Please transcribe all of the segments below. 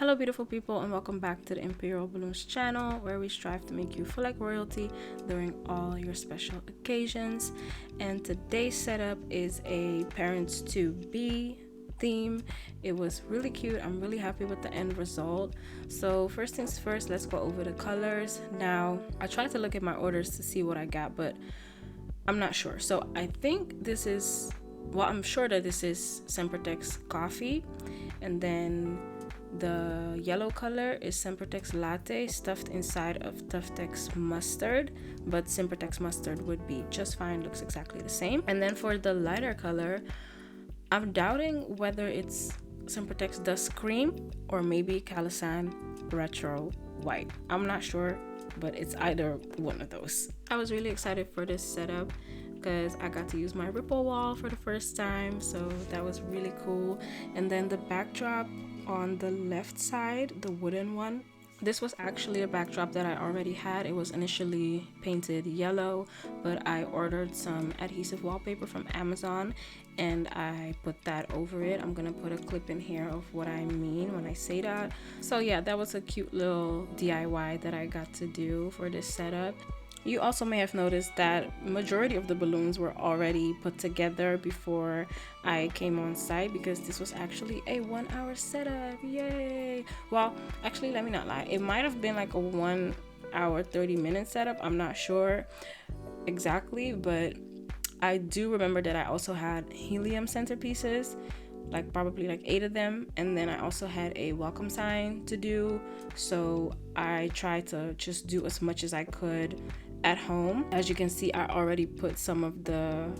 Hello beautiful people, and welcome back to the Imperial Balloons channel, where we strive to make you feel like royalty during all your special occasions. And today's setup is a parents to be theme. It was really cute. I'm really happy with the end result. So first things first, let's go over the colors. Now I tried to look at my orders to see what I got, but I'm not sure. So I think this is, well, I'm sure that this is Sempertex Coffee, and then the yellow color is Sempertex Latte, stuffed inside of Tuftex mustard, but Sempertex mustard would be just fine, looks exactly the same. And then for the lighter color, I'm doubting whether it's Sempertex Dusk cream or maybe Kalisan retro white. I'm not sure, but it's either one of those. I was really excited for this setup because I got to use my ripple wall for the first time, so that was really cool. And then the backdrop on the left side, the wooden one, this was actually a backdrop that I already had. It was initially painted yellow, but I ordered some adhesive wallpaper from Amazon and I put that over it. I'm gonna put a clip in here of what I mean when I say that. So yeah, that was a cute little DIY that I got to do for this setup. You also may have noticed that majority of the balloons were already put together before I came on site, because this was actually a 1 hour setup. Yay! Well, actually, let me not lie. It might have been like a 1 hour 30-minute setup. I'm not sure exactly, but I do remember that I also had helium centerpieces, like probably like 8 of them, and then I also had a welcome sign to do. So I tried to just do as much as I could at home. As you can see, I already put some of the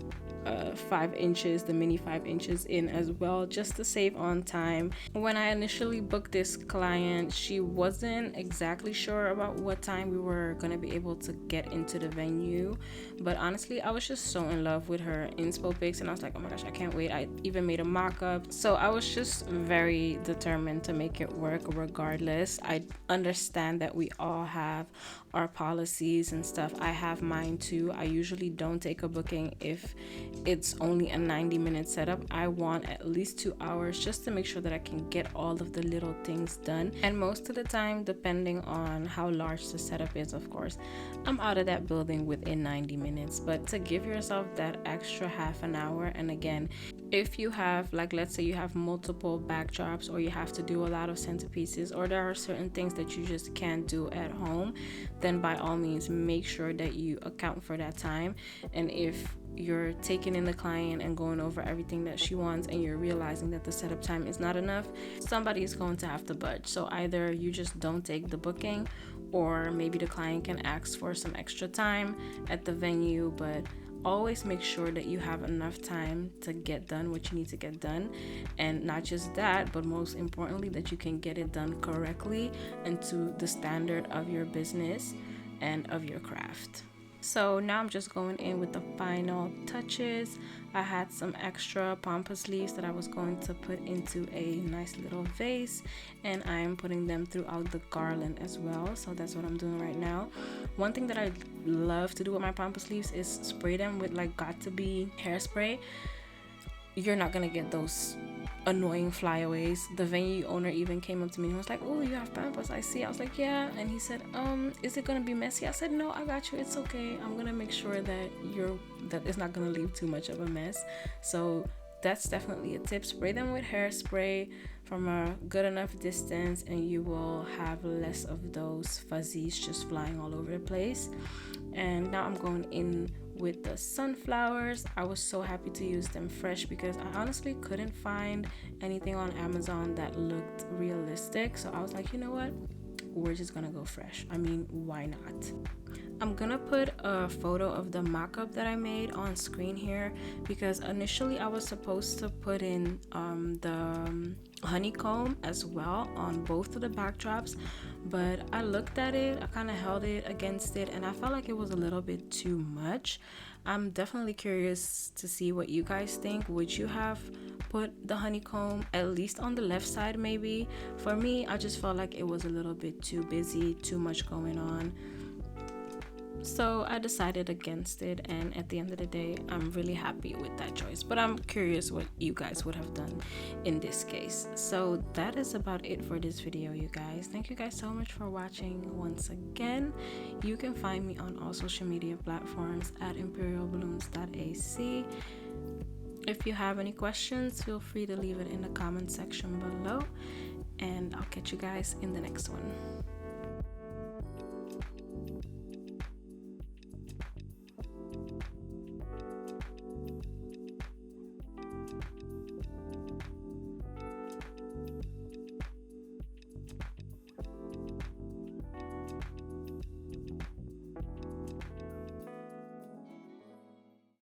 5 inches, the mini 5 inches in as well, just to save on time. When I initially booked this client, she wasn't exactly sure about what time we were going to be able to get into the venue, but honestly I was just so in love with her inspo pics and I was like, oh my gosh, I can't wait. I even made a mock-up, so I was just very determined to make it work regardless. I understand that we all have our policies and stuff. I have mine too. I usually don't take a booking if it's only a 90-minute setup. I want at least 2 hours just to make sure that I can get all of the little things done. And most of the time, depending on how large the setup is, of course, I'm out of that building within 90 minutes. But to give yourself that extra half an hour, and again, if you have, like, let's say you have multiple backdrops, or you have to do a lot of centerpieces, or there are certain things that you just can't do at home, then by all means make sure that you account for that time. And if you're taking in the client and going over everything that she wants and you're realizing that the setup time is not enough, somebody is going to have to budge. So either you just don't take the booking, or maybe the client can ask for some extra time at the venue, but always make sure that you have enough time to get done what you need to get done. And not just that, but most importantly, that you can get it done correctly and to the standard of your business and of your craft. So now I'm just going in with the final touches. I had some extra pampas leaves that I was going to put into a nice little vase, and I am putting them throughout the garland as well. So that's what I'm doing right now. One thing that I love to do with my pampas leaves is spray them with like got to be hairspray. You're not gonna get those annoying flyaways. The venue owner even came up to me and was like, oh, you have pampas, I see. I was like, yeah. And he said, is it gonna be messy? I said, no, I got you, it's okay. I'm gonna make sure that it's not gonna leave too much of a mess. So that's definitely a tip. Spray them with hairspray from a good enough distance and you will have less of those fuzzies just flying all over the place. And now I'm going in with the sunflowers. I was so happy to use them fresh because I honestly couldn't find anything on Amazon that looked realistic. So I was like, you know what? We're just gonna go fresh. I mean, why not? I'm gonna put a photo of the mock-up that I made on screen here, because initially I was supposed to put in the honeycomb as well on both of the backdrops, but I looked at it, I kind of held it against it, and I felt like it was a little bit too much. I'm definitely curious to see what you guys think. Would you have put the honeycomb at least on the left side maybe? For me, I just felt like it was a little bit too busy, too much going on. So I decided against it, and at the end of the day, I'm really happy with that choice. But I'm curious what you guys would have done in this case. So that is about it for this video, you guys. Thank you guys so much for watching once again. You can find me on all social media platforms at imperialballoons.ac. If you have any questions, feel free to leave it in the comment section below, and I'll catch you guys in the next one.